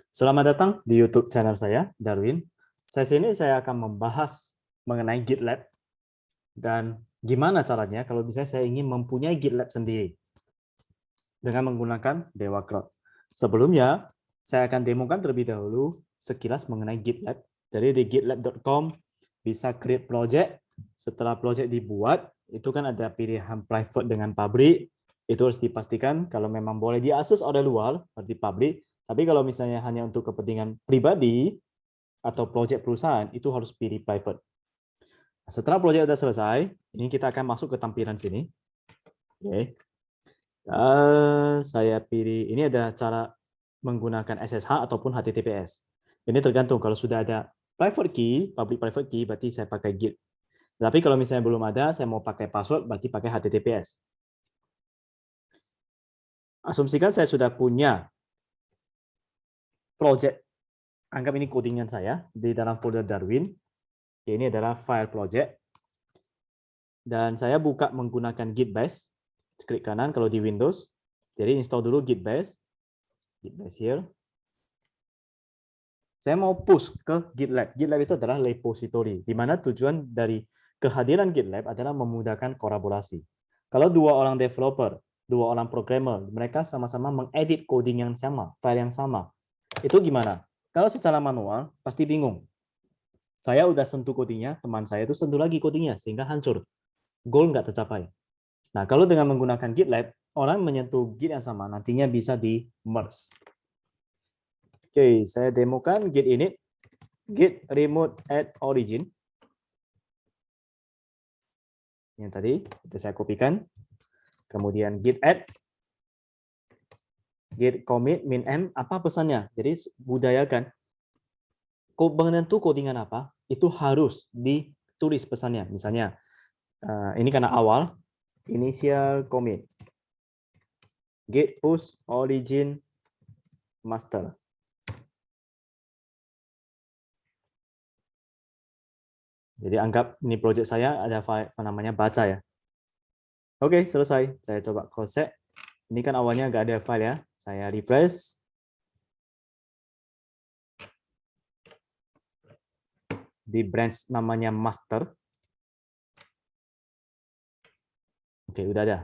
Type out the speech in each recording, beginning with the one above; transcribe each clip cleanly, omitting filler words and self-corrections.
Selamat datang di YouTube channel saya, Darwin. Sesi ini saya akan membahas mengenai GitLab dan gimana caranya kalau misalnya saya ingin mempunyai GitLab sendiri dengan menggunakan Dewa Cloud. Sebelumnya, saya akan demokan terlebih dahulu sekilas mengenai GitLab. Jadi di gitlab.com bisa create project. Setelah project dibuat, itu kan ada pilihan private dengan public. Itu harus dipastikan kalau memang boleh diakses oleh luar, seperti public. Tapi kalau misalnya hanya untuk kepentingan pribadi atau project perusahaan, itu harus pilih private. Setelah project sudah selesai, ini kita akan masuk ke tampilan sini. Oke. Saya pilih, ini ada cara menggunakan SSH ataupun HTTPS. Ini tergantung, kalau sudah ada private key, public private key, berarti saya pakai Git. Tapi kalau misalnya belum ada, saya mau pakai password, berarti pakai HTTPS. Asumsikan saya sudah punya project, anggap ini codingan saya, di dalam folder Darwin. Ini adalah file project. Dan saya buka menggunakan Git Bash. Klik kanan kalau di Windows. Jadi install dulu Git Bash. Git Bash here. Saya mau push ke GitLab. GitLab itu adalah repository, di mana tujuan dari kehadiran GitLab adalah memudahkan kolaborasi. Kalau dua orang developer, dua orang programmer, mereka sama-sama mengedit coding yang sama, file yang sama, itu gimana? Kalau secara manual, pasti bingung. Saya udah sentuh codingnya, teman saya itu sentuh lagi codingnya, sehingga hancur. Goal nggak tercapai. Nah, kalau dengan menggunakan GitLab, orang menyentuh Git yang sama, nantinya bisa di-merge. Oke, saya demokan Git init, Git remote add origin. Yang tadi, itu saya kopikan. Kemudian Git add, Git commit min m, apa pesannya? Jadi budayakan, menentu codingan apa, itu harus ditulis pesannya. Misalnya, ini karena awal, initial commit, Git push origin master. Jadi anggap ini project saya ada file apa namanya baca ya. Oke, selesai. Saya coba cross check. Ini kan awalnya nggak ada file ya. Saya refresh. Di branch namanya master. Oke, udah ada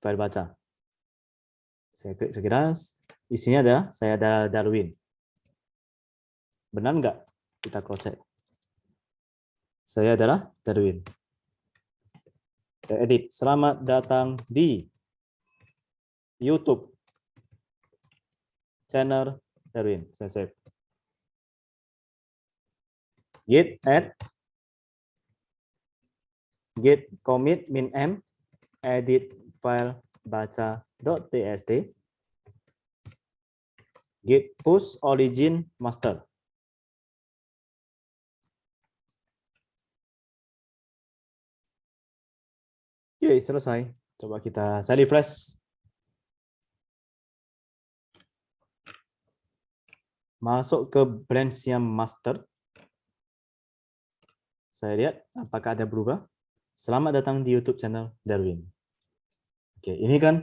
file baca. Saya klik sekilas. Isinya ada, saya ada Darwin. Benar nggak? Kita cross check. Saya adalah Darwin. Saya edit. Selamat datang di YouTube channel Darwin. Saya save. Git add, Git commit min m, edit file baca.txt, Git push origin master. Oke, selesai. Coba saya refresh. Masuk ke branch-nya master. Saya lihat apakah ada berubah. Selamat datang di YouTube channel Darwin. Oke, ini kan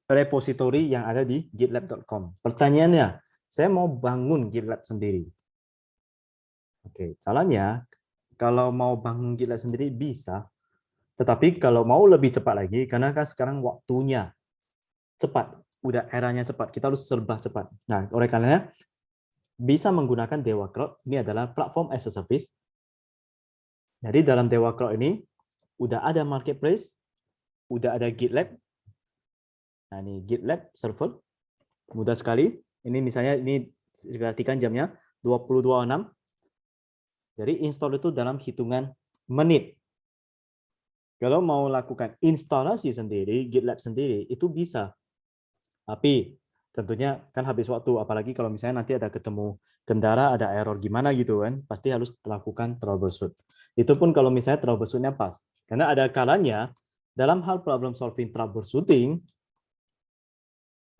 repository yang ada di gitlab.com. Pertanyaannya, saya mau bangun GitLab sendiri. Oke, caranya kalau mau bangun GitLab sendiri bisa. Tetapi kalau mau lebih cepat lagi, karena kan sekarang waktunya cepat, udah eranya cepat, kita harus serba cepat. Nah, oleh karenanya bisa menggunakan Dewa Cloud. Ini adalah platform as a service. Jadi dalam Dewa Cloud ini udah ada marketplace, udah ada GitLab. Nah, ini GitLab server. Mudah sekali. Ini misalnya ini perhatikan jamnya 22.06. Jadi install itu dalam hitungan menit. Kalau mau lakukan instalasi sendiri, GitLab sendiri, itu bisa. Tapi tentunya kan habis waktu, apalagi kalau misalnya nanti ada ketemu kendala, ada error gimana gitu kan, pasti harus lakukan troubleshoot. Itu pun kalau misalnya troubleshootnya pas. Karena ada kalanya, dalam hal problem solving troubleshooting,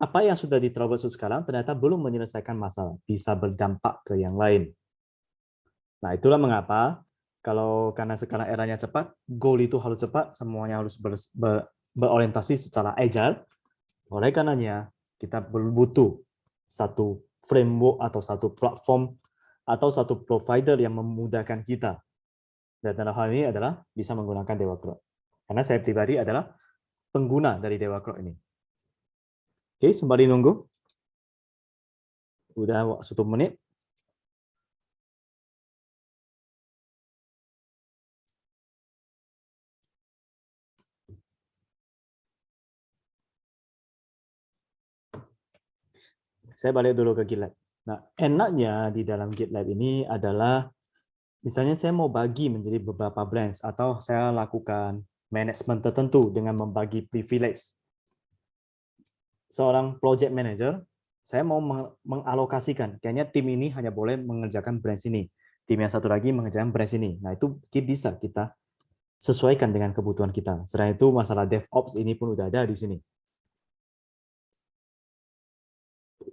apa yang sudah di troubleshoot sekarang ternyata belum menyelesaikan masalah, bisa berdampak ke yang lain. Nah, itulah mengapa karena sekarang eranya cepat, goal itu harus cepat, semuanya harus berorientasi secara agile. Oleh karenanya, kita butuh satu framework atau satu platform atau satu provider yang memudahkan kita. Dan dalam hal ini adalah bisa menggunakan Dewa Cloud. Karena saya pribadi adalah pengguna dari Dewa Cloud ini. Oke, sembari nunggu. Udah 1 menit. Saya balik dulu ke GitLab. Nah, enaknya di dalam GitLab ini adalah misalnya saya mau bagi menjadi beberapa branch atau saya lakukan manajemen tertentu dengan membagi privilege. Seorang project manager, saya mau mengalokasikan, kayaknya tim ini hanya boleh mengerjakan branch ini. Tim yang satu lagi mengerjakan branch ini. Nah, itu bisa kita sesuaikan dengan kebutuhan kita. Selain itu, masalah DevOps ini pun udah ada di sini.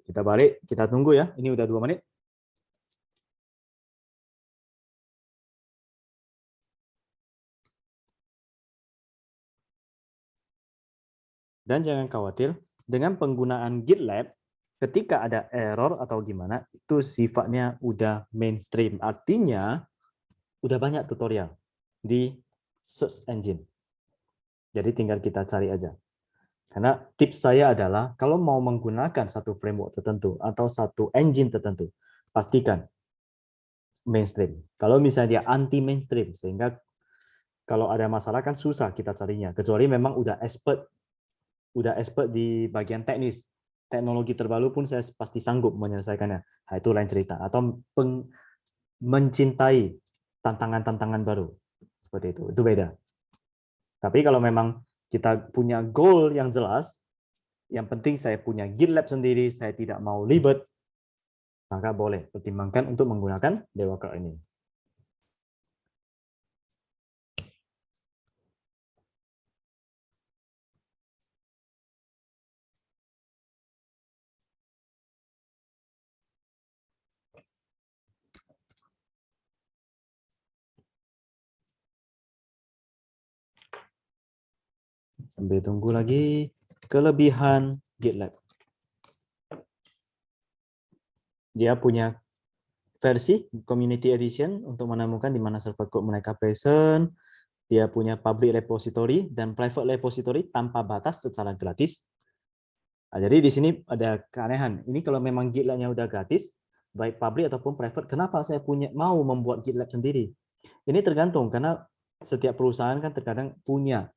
Kita balik, kita tunggu ya. Ini udah 2 menit. Dan jangan khawatir, dengan penggunaan GitLab, ketika ada error atau gimana, itu sifatnya udah mainstream. Artinya, udah banyak tutorial di search engine. Jadi tinggal kita cari aja. Karena tips saya adalah, kalau mau menggunakan satu framework tertentu atau satu engine tertentu, pastikan mainstream. Kalau misalnya dia anti mainstream, sehingga kalau ada masalah kan susah kita carinya. Kecuali memang udah expert di bagian teknis. Teknologi terbaru pun saya pasti sanggup menyelesaikannya. Nah, itu lain cerita. Atau mencintai tantangan-tantangan baru. Seperti itu beda. Tapi kalau memang kita punya goal yang jelas, yang penting saya punya GitLab sendiri, saya tidak mau ribet, maka boleh pertimbangkan untuk menggunakan Dewa Cloud ini. Sambil tunggu lagi, kelebihan GitLab. Dia punya versi Community Edition untuk menemukan di mana server code mereka present. Dia punya public repository dan private repository tanpa batas secara gratis. Nah, jadi di sini ada keanehan. Ini kalau memang GitLab-nya udah gratis, baik public ataupun private, kenapa saya mau membuat GitLab sendiri? Ini tergantung, karena setiap perusahaan kan terkadang punya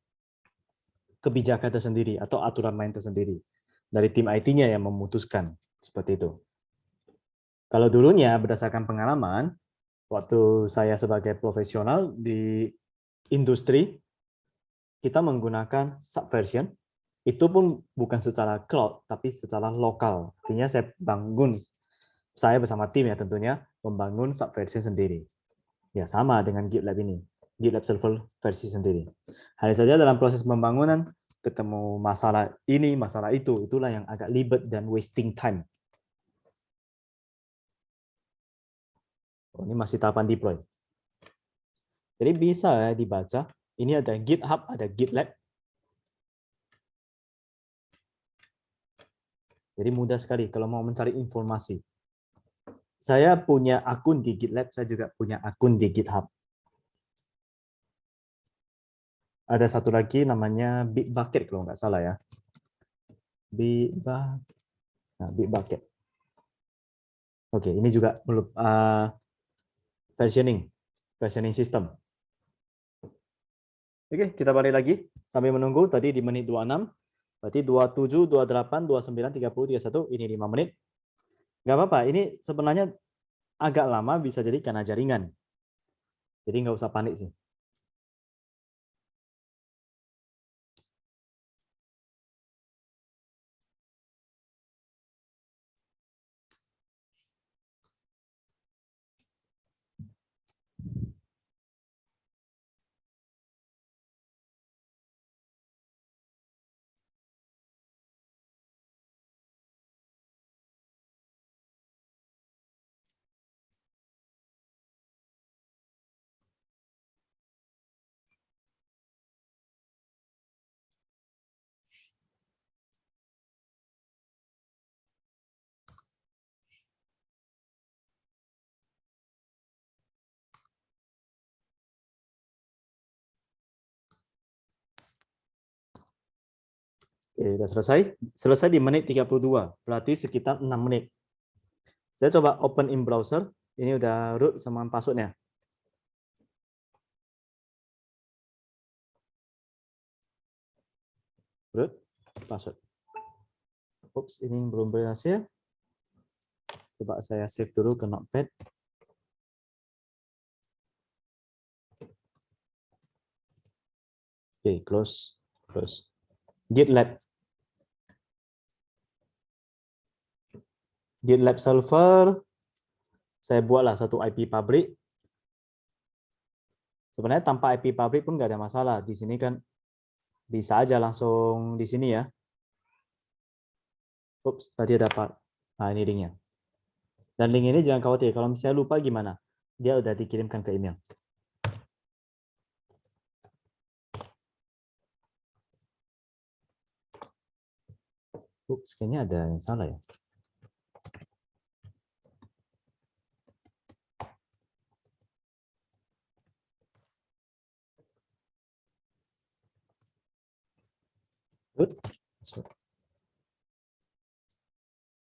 kebijakan tersendiri atau aturan main tersendiri. Dari tim IT-nya yang memutuskan seperti itu. Kalau dulunya berdasarkan pengalaman, waktu saya sebagai profesional di industri, kita menggunakan subversion, itu pun bukan secara cloud, tapi secara lokal. Artinya saya bersama tim ya tentunya, membangun subversion sendiri. Ya sama dengan GitLab ini, GitLab server versi sendiri. Hanya saja dalam proses pembangunan, ketemu masalah ini, masalah itu, itulah yang agak ribet dan wasting time. Oh, ini masih tahapan deploy. Jadi bisa ya dibaca. Ini ada GitHub, ada GitLab. Jadi mudah sekali kalau mau mencari informasi. Saya punya akun di GitLab, saya juga punya akun di GitHub. Ada satu lagi namanya Bitbucket kalau nggak salah ya. Bitbucket. Oke, ini juga versioning system. Oke, kita balik lagi sambil menunggu tadi di menit 26. Berarti 27, 28, 29, 30, 31, ini 5 menit. Nggak apa-apa, ini sebenarnya agak lama bisa jadi karena jaringan. Jadi nggak usah panik sih. Oke, sudah selesai. Selesai di menit 32, berarti sekitar 6 menit. Saya coba open in browser. Ini udah root sama passwordnya. Root, password. Oops, ini belum berhasil. Coba saya save dulu ke Notepad. Oke, close. GitLab. GitLab server. Saya buatlah satu IP public. Sebenarnya tanpa IP public pun nggak ada masalah. Di sini kan bisa aja langsung di sini ya. Ups, tadi ada apa? Nah, ini linknya. Dan link ini jangan khawatir, kalau misalnya lupa gimana? Dia udah dikirimkan ke email. Ups, kayaknya ada yang salah ya.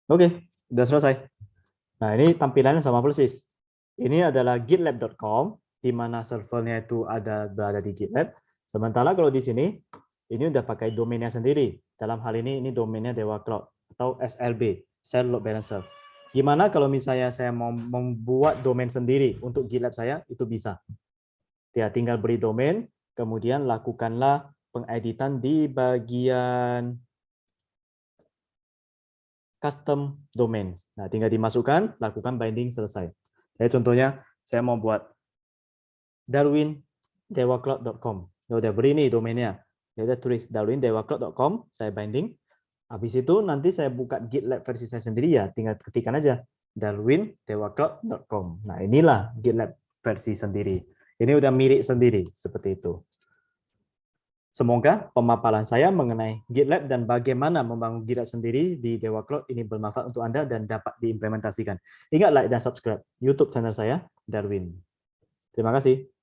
Oke, udah selesai. Nah, ini tampilannya sama persis. Ini adalah gitlab.com, di mana servernya itu berada di GitLab. Sementara kalau di sini, ini udah pakai domainnya sendiri. Dalam hal ini domainnya Dewa Cloud atau SLB, Share Load Balancer. Gimana kalau misalnya saya mau membuat domain sendiri untuk GitLab saya, itu bisa. Ya, tinggal beri domain, kemudian lakukanlah pengeditan di bagian custom domain. Nah, tinggal dimasukkan, lakukan binding, selesai. Jadi contohnya, saya mau buat darwindewacloud.com. Ya udah beri nih domainnya. Ya udah tulis darwindewacloud.com, saya binding. Habis itu nanti saya buka GitLab versi saya sendiri ya, tinggal ketikkan aja darwindewacloud.com. Nah, inilah GitLab versi sendiri. Ini udah mirip sendiri seperti itu. Semoga pemaparan saya mengenai GitLab dan bagaimana membangun GitLab sendiri di Dewa Cloud ini bermanfaat untuk Anda dan dapat diimplementasikan. Ingat like dan subscribe YouTube channel saya, Darwin. Terima kasih.